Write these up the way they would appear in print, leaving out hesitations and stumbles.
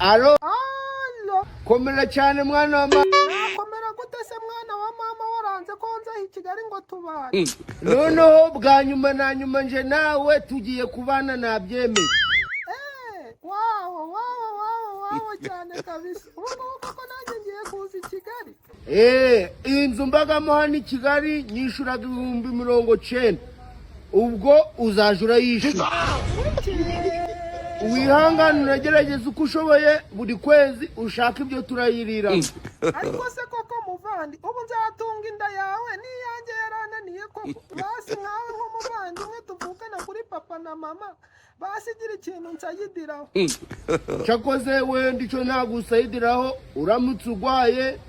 Alo. Alo. Komera cyane mwana wa mama. Komera gute se mwana wa mama waranze ko nza i Kigali ngo tubane. Noneho bwa nyuma na nyuma nje nawe tugiye kubana nabyemeye. Wow cyane kabisa. Ubu koko nanjye ngiye kuza i Kigali. Inzu mbagamo hano i Kigali nyishuraga 90,000. Ubwo uzajura yishura. Wihangane unagerageza uko ushoboye buri kwezi ushaka ibyo turayirira. Ariko se koko muvandi ubu nzatunga inda yawe niyange yarananiye koko basi nkawe nk'umuvandimwe tuvukana kuri papa na mama basigira ikintu nsayidiraho. Cyakoze wenda icyo nagusayidiraho uramutse urwaye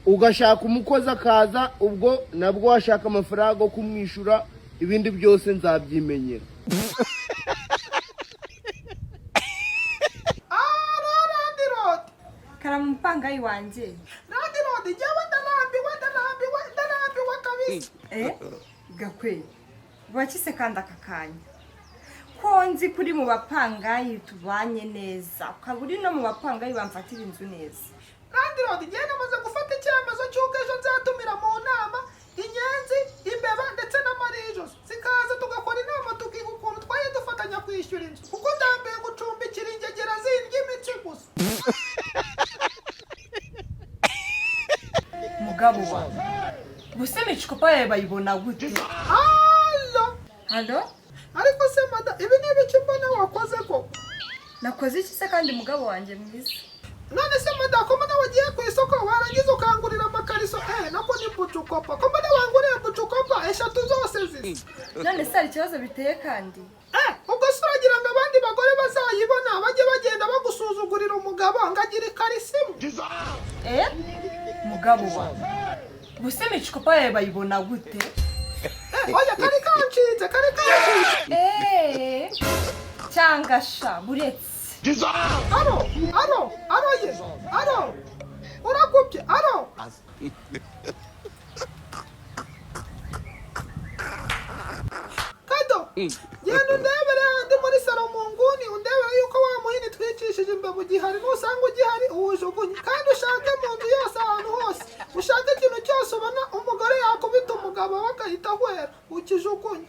ugashaka umukozi akaza ubwo nabwo washaka amafaranga yo kumwishura ibindi byose nzabyimenyera. Karamupanga iwanje. Rodi jawa ndarambiwe kabisa. Gakwe. Bwakise kanda kakanya. Ko nzi kuri mu bapangayi tubanye neza. Ukaburi no mu bapangayi bamfatira inzu neza. Rodi je namaze gufata icyemezo cy'uko ejo nzatumira mu nama inyenzi imbeba ndetse n'amarijo. Sikaza tugakora inama tukiga ukuntu twaye dufatanya kwishyura inzu. Kuko ndambiye gucumbikira ingegera zindya imitsi gusa. Mugabo wa Buseme chikopa yawe bayibona gute? Halo? Ariko se mada ibi ni ibiki mbona wakoze ko? Nakoze iki se kandi mugabo wanje mwiza? None se mada ko mbona wagiye ku isoko warangiza ukangurira amakariso nako ni bucukopa. Ko mbona wanguriye bucukopa eshatu zose zizi. None se ari ikibazo biteye kandi? Ubwo suragira ngo abandi bagore bazayibona bajye bagenda bagusuzugurira umugabo ngagira ikarisimu. Mugabo wa Buseme chikopa yawe bayibona gute? Oya kari kancitse. Changasha buretse. Aro urakubye Kado yenda undebere handi muri salo mu nguni undebere yuko wa muhini twicishije imbavu gihari nusanga ugihari uwujugunye kandi ushake mu nzu yose ahantu hose ushake ikintu cyose ubona umugore yakubita umugabo bakahita ahwera ukijugunye.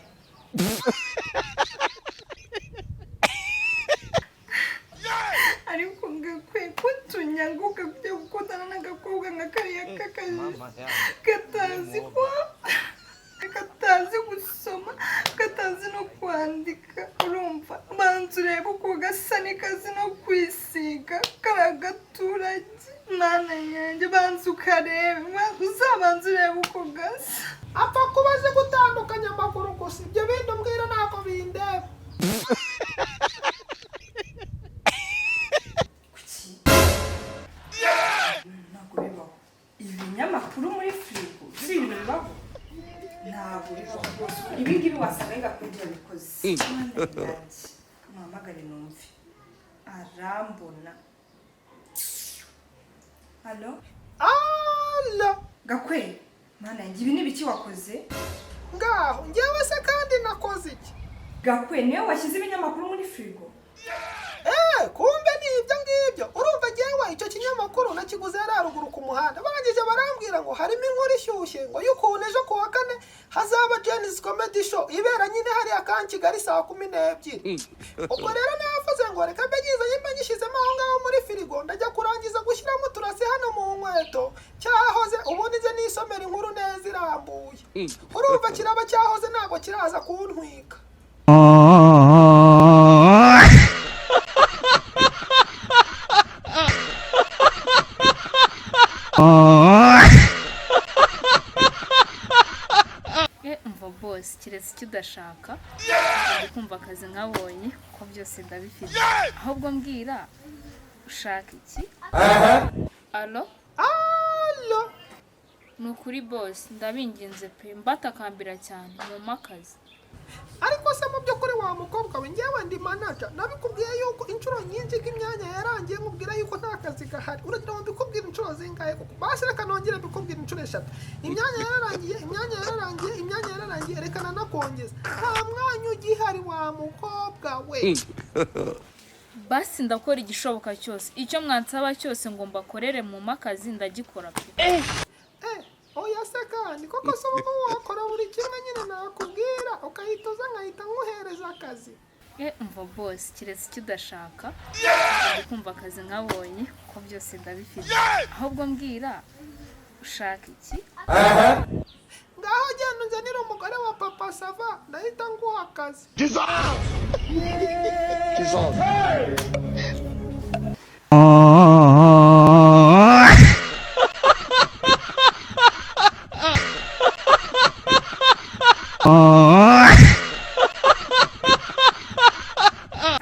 Ariko ngakwe kutunyanguka kujya gukotana n'agakobwa nka kariya kakazi katazi gusoma katazi no kwandika urumva banza urebe uko gasa n'ikazi no kwisiga karagaturage mana yanjye banza ukarebe uzabanza urebe uko gasa apfa kubaze gutandukanya amakuru gusa ibyo bindi umbwira ntabwo bindeba. Ibinyamakuru muri frigo ibintu bibaho ntabwo bibaho rwose ibi ngibi wasanga ngakwegera bikoze kamamagare numve arambona. Halo Gakwe mana yanjye ibi nibiki wakoze ngaho njyewe se kandi nakoze iki? Gakwe niwe washyize ibinyamakuru muri frigo? Kumbe ni ibyo ngibyo urumva jewe icyo kinyamakuru nakiguze yararuguru ku muhanda barangije barambwira ngo harimo inkuru ishyushye ngo yukuntu ejo kuwa kane hazaba Jenny's Comedy Show ibera nyine hari akan Kigali saa 12. Ubwo rero navuze ngo reka mbegizanye mbanyishizemo aho ngaho muri firigo ndajya kurangiza gushyiramo turase hano mu nkweto cyahoze ubundi nze nisomera inkuru neza irambuye urumva kiraba cyahoze ntabwo kiraza kuntwika. Umva boss kiretse icyo udashaka ndi kumva akazi nkabonye ko byose ndabifite ahubwo mbwira ushaka iki? Alo nukuri boss ndabinginze pe mbatakambira cyane mu makazi. Ariko se mu byukuri wa mukobwa we njyewe ndi manager nabikubwiye yuko inshuro nyinshi imyanya yarangiye nkubwira yuko nta kazi gahari uragira ngo mbikubwire inshuro zingahe kuko basi reka nongere mbikubwire inshuro 3 imyanya yararangiye rekana nakongeza nta mwanya ugihari wa mukobwa we. basi ndakora igishoboka cyose, icyo mwansaba cyose ngo mbakorere mu makazi ndagikora pe. Oya se kandi koko se ubu wakora buri kimwe nyine nakubwira ukahita uza nkahita nkuhereza akazi. Umva boss, kiretse icyo udashaka ndi kumva akazi nkabonye ko byose ndabifite, ahubwo mbwira ushaka iki? Ngaho genda unzanire umugore wa papa Sava ndahita nguha akazi.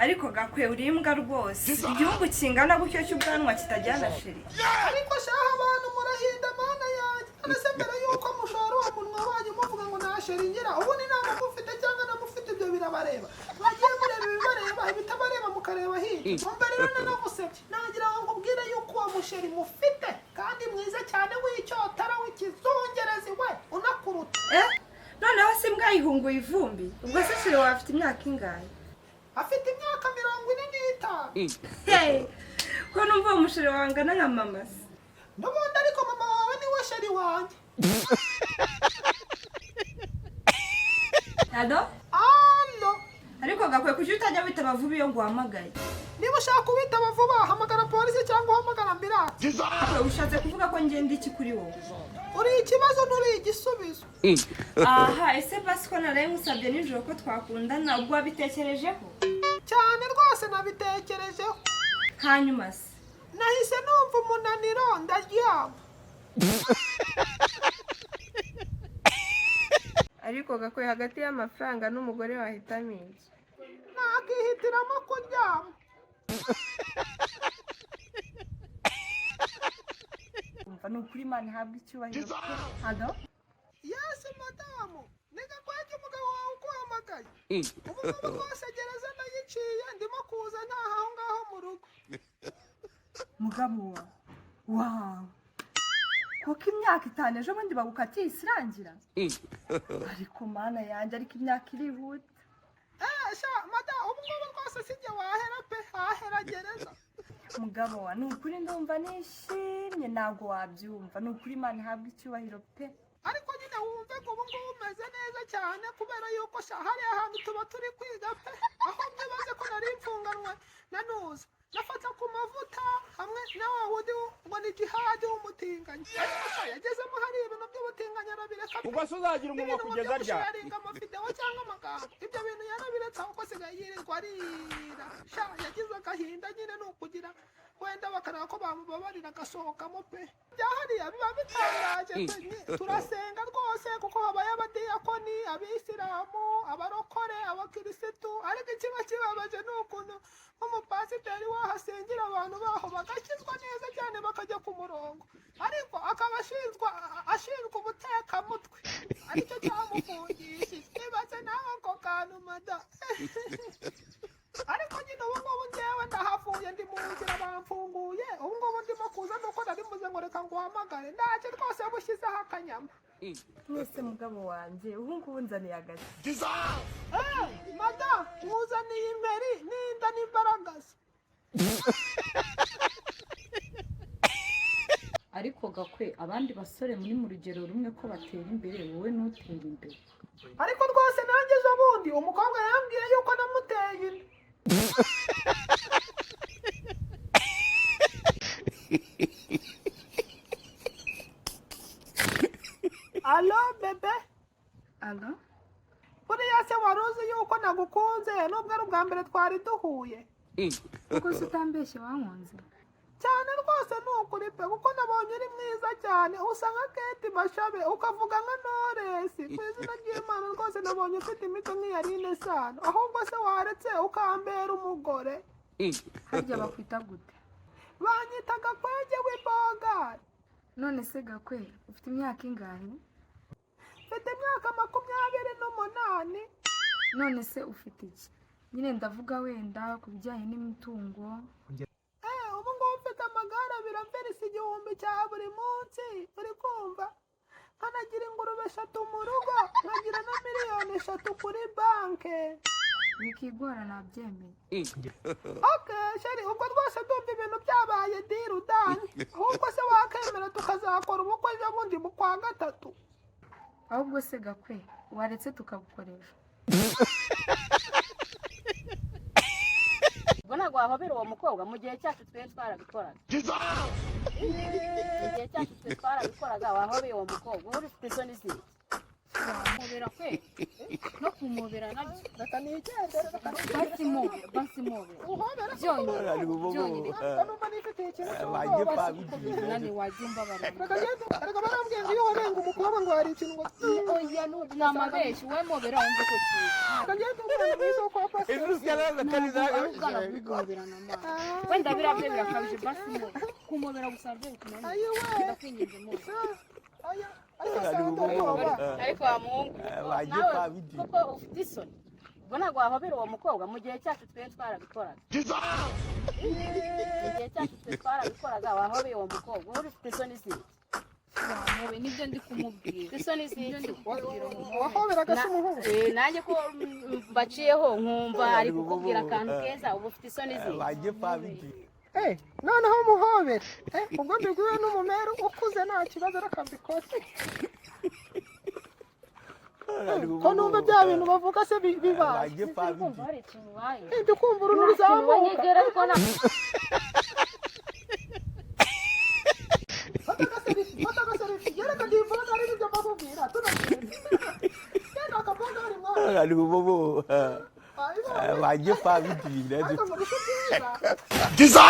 ariko Gakwe uri imbwa rwose, igihugu kingana gutyo cy'ubwanwa kitajyana sheri. Ariko shaha abantu murahinda mana yanjye, nase mbere yuko mushora wa munwa wanyu muvuga ngo nasheringira, ubu ni nta mufite cyangwa namufite ibyo birabareba. Mwagiye mureba ibibareba ibitabareba mukareba hirya. Mbere rero namusebye nagira ngo nkubwire yuko uwo musheri mufite kandi mwiza cyane w'icyotara w'ikizungerezi we unakuruta. Noneho se mbwa yihunguye ivumbi, ubwo se sheri wawe afite imyaka ingahe? Afite imyaka 45. Ko numva umusheri wawe angana nka mama se. N'ubundi ariko mama wawe ni we sheri wanjye. Ado? Allo. Ariko Gakwe kuki utajya witaba vuba iyo nguhamagaye? Niba ushaka kubitaba vuba hamagara polisi cyangwa uhamagara ambulance. Gakwe ushatse kuvuga ko ngenda iki kuri wowe? Uri ikibazo nturi igisubizo. Aha, ese basi ko naraye musabye nijoro ko twakundana ubwo wabitekerejeho? Cyane rwose nabitekerejeho. Hanyuma se nahise numva umunaniro ndaryama. ariko Gakwe hagati y'amafaranga n'umugore wahitamo iki? Nakihitiramo kuryama. Umva ni ukuri Imana ihabwa icyubahiro. Ado? Yes madamu, Gakwege umugabo wawe ukuhamagaye. Ubu rwose gereza ndayiciye ndimo kuza ntaha aho ngaho mu rugo. Mugabo wawe? Wow! Kuko imyaka 5 ejo bundi bagukatiye isirangira? Ariko Mana yanjye, ariko imyaka irihuta. Sha madamu, ubu rwose sijye wahera pe, hahera gereza. Mugabo wa ni ukuri ndumva nishimye, ntabwo wabyumva. Ni ukuri Imana ihabwa icyubahiro pe. Ariko nyine wumve ko ubu ngubu umeze neza cyane kubera yuko hari ahantu tuba turi kwiga pe, aho mbibaze ko nari mfunganwe nanuza nafata ku mavuta hamwe na wa wundi ngo ni jihadi w'umutinganyi. Yagezemo hari ibintu by'ubutinganyi arabireka. Ubwo se uzagira umunwa kugeza ryari? Sharinga amavideo cyangwa amagambo, ibyo bintu yarabiretse ahubwo asigaye yirirwa arira. Yagize agahinda nyine ni ukugira wenda bakareba ko bamubabarira agasohokamo pe. Byahariya biba bitangaje pe. Turasenga rwose kuko habaye abadiyakoni, abisilamu, abarokore, abakirisitu, ariko ikiba kibabaje ni ukuntu nk'umupasiteri wahasengera abantu baho bagakizwa neza cyane bakajya ku murongo, ariko akaba ashinzwe ubutekamutwe, aricyo cyamufungishije. Ibaze nawe ako kantu mada. Ariko nyine ubu ngubu njyewe ndahavuye ndi mu nzira bamfunguye, ubu ngubu ndimo kuza nuko nari mvuze ngo reka nguhamagare ndaje rwose bushyizeho akanyama. Mwese mugabo wanjye ubu ngubu nzaniye agati. Mada nkuzaniye imperi n'inda n'imbaragasa. Ariko Gakwe abandi basore muri mu rugero rumwe ko batera imbere, wowe ntutera imbere. Ariko rwose nanjye ejo bundi umukobwa yambwiye yuko namuteye inda. Alo bebe. Alo? Buriya se wari uzi yuko nagukunze nubwo ari ubwa mbere twari duhuye? Kuko se utambeshye wankunze? Cyane rwose ni ukuri pe, kuko nabonye uri mwiza cyane, usa nka Kate Bashabe ukavuga nka Knowless. Ku izina ry'Imana rwose nabonye ufite imico nk'iya NSABI, ahubwo se waretse ukambera umugore. Harya bakwita gute? Banyita Gakwege w'ibogari. None se Gakwe ufite imyaka ingahe? Mfite imyaka 28. None se ufite iki? Nyine ndavuga wenda ku bijyanye n'imitungo. Ubu ngubu mfite amagare 2 ampereza 1000 cya buri munsi, uri kumva? Nkanagira ingurube 3 mu rugo, nkagira na miliyoni 3 kuri banke. bikigora nabyemeye. Okay sheri ubwo rwose ndumva ibintu byabaye diru dani ahubwo se wakemera tukazakora ubukwe ejo bundi mu kwa gatatu Ahubwo se Gakwe waretse tukabukoresha. ubwo ntabwo wahobera uwo mukobwa mu gihe cyacu twe twarabikoraga mu gihe cyacu twe twarabikoraga wahobeye uwo mukobwa uri ufite isoni ziki wamubera kwe no kumubera nabyo reka nigendere basimubera uhobera byonyine numva nifitiye ikintu nani wajumba barana reka barambwiye ngo iyo warenga umukobwa ngo hari ikintu ngo oya ni amabeshi we mubera wumve ko kiza reka ngende umwana mwiza wo kwa wenda birabyo birakabije basimubera kumubera gusa byo bikunaniye ndakwinginze mu ariko wa muhungu nawe kuko ufite isoni ubwo ntabwo wahobera uwo mukobwa mu gihe cyacu twe twarabikoraga mu gihe cyacu twe twarabikoraga wahobeye uwo mukobwa uri ufite isoni ziki wamube nibyo ndi kumubwira isoni ziki wahoberaga se umuhungu nanjye ko mbaciyeho nkumva ari kukubwira akantu keza uba ufite isoni ziki noneho umuhobere ubwo mbiguye n'umumeru ukuze nta kibazo rakambikoze ko numva bya bintu bavuga se bibaye kumva hari ikintu ubaye ndi kumva uruntu ruzamuka fata agaserifi yereka ndivura ari ibyo bakubwira tunagenda genda akavuga hari mwana ari bobo baje pabidi ariko mu gisho byiza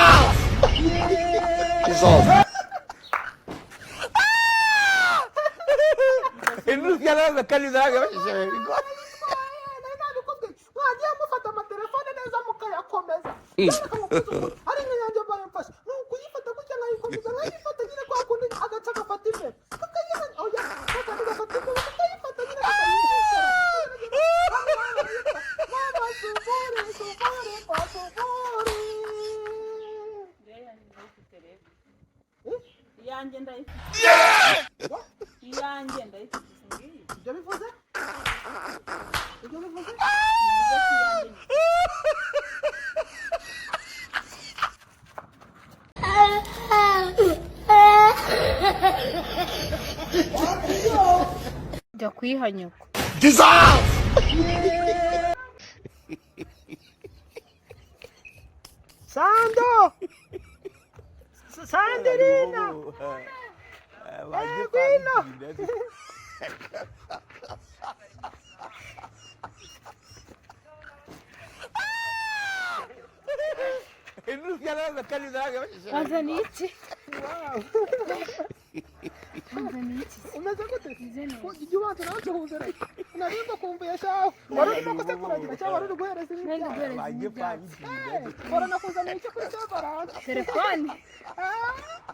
Enuscala kalidage mwagiye mufata amatelefone neza mukayakomeza ari nk'inyange mbaye mfashe ni ukuyifata gutya nkayikomeza nkayifata nyine kwa kundi agaca agafata imbere kakayifata oya kakandi gafata imbere kakayifata nyine kakayifata mama subore pasubore iyanjye ndayifite iyanjye ndayifite ibyo bivuze jya kwihanyuka Sandirina Gwino Enuscala kalidage wazaniye iki umeze gute ujya ubanza nawe usuhuzera narimba kumbuye shaho wari urimo kusekuragira cyangwa wari uri guhereza ibyatsi baranakuzaniye icyo kuri sevaranga telefone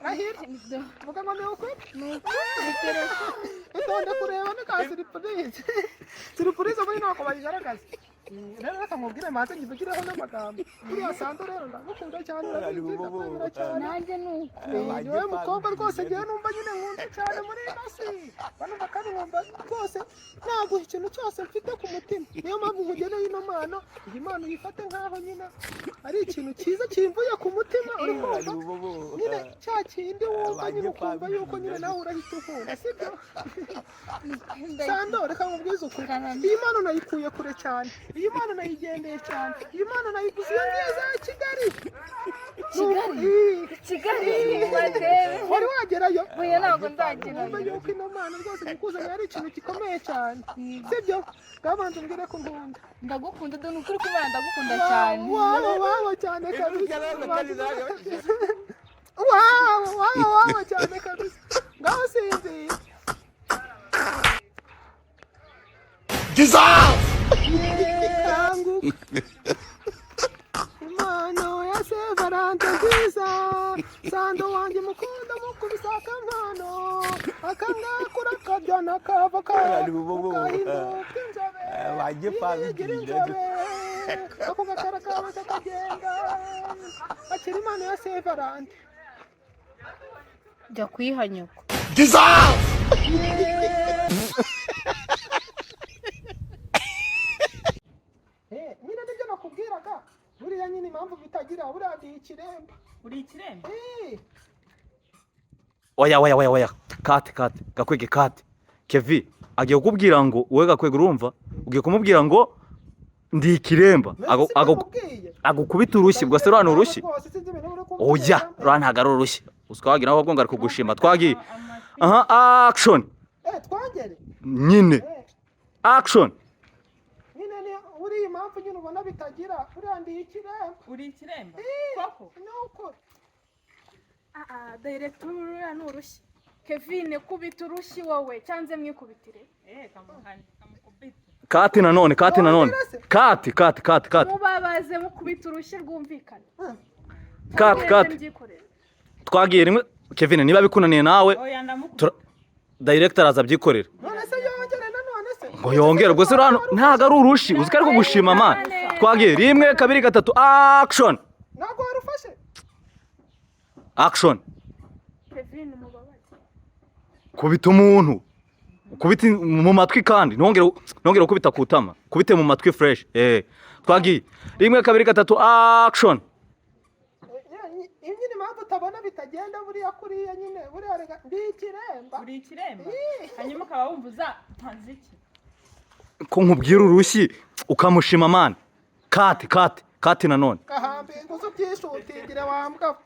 rahira vuga ngo ni ukuri itonde kureba ni ka siripurize siripurize muri ntabwo bayigaragaza rero reka nkubwire maze nyivugireho n'amagambo uriya sando rero ndagukunda cyane urabizi ndakwemera cyane nanjye nuko niwe mukobwa rwose ngewe numva nyine nkunda cyane muri ino si banumva kandi nkumva rwose naguha ikintu cyose mfite ku mutima niyo mpamvu nkugeneye ino mpano iyi mpano uyifate nk'aho nyine ari ikintu cyiza kimvuye ku mutima uri kumva nyine cya kindi wumva nyine ukumva yuko nyine nawe urahita ukunda sibyo sando reka nkubwize ukuri iyi mpano nayikuye kure cyane iyi mpano nayigendeye cyane iyi mpano nayiguze iyo ngiyo za Kigali wari wagerayo oya ntabwo ndagerayo wumva yuko ino mpano rwose gukuzanira ari ikintu gikomeye cyane sibyo bwabanza umbwire ko nkunda ndagukunda dore ukuri kubera ndagukunda cyane wawo cyane kabisa wawo cyane kabisa ngaho sinziye impano ya sevarante nziza sando wanjye mukunda mukubisa akampano akangakura akabyana kava kahinduka inzobe yigira inzobe ako gakara kawe kakagenda akira impano ya sevarante jya kwihanyuka nyine nakubwiraga buriya nyine impamvu bitagira buriya ndi ikiremba uri ikiremba oya kate Gakwege kate Kevi agiye kukubwira ngo wowe Gakwege urumva ugiye kumubwira ngo ndi ikiremba agukubita urushyi ubwo se rwana urushyi oya rwana ntago ari urushyi uswagira aho ngo ari kugushima twagiye action twongere nyine action nyine ni uri impamvu nyine ubona bitagira uriya ndi ikiremba uri ikiremba koko nuko director uriya ni urushyi Kevin kubita urushyi wowe cyanze mwikubitire kamukubita kate nanone kate mubabaze mukubita urushyi rwumvikana kate twagiye rimwe Kevin niba bikunaniye nawe director aza byikorera none se yongere nanone se ngo yongere ubwo se ntago ari urushyi uziko ari kugushima man twagiye rimwe kabiri gatatu action ntago warufashe action Kevin mubabaze kubita umuntu kubita mu matwi kandi nongere ukubita kutama kubite mu matwi fresh twagiye rimwe kabiri gatatu action nyine impamvu utabona bitagenda buriya kuriya nyine buriya rega ndi ikiremba uri ikiremba hanyuma ukaba wumva ntanzi iki ko nkubwira urushyi ukamushima man kate nanone gahambe ngo ubyishutingire wambwa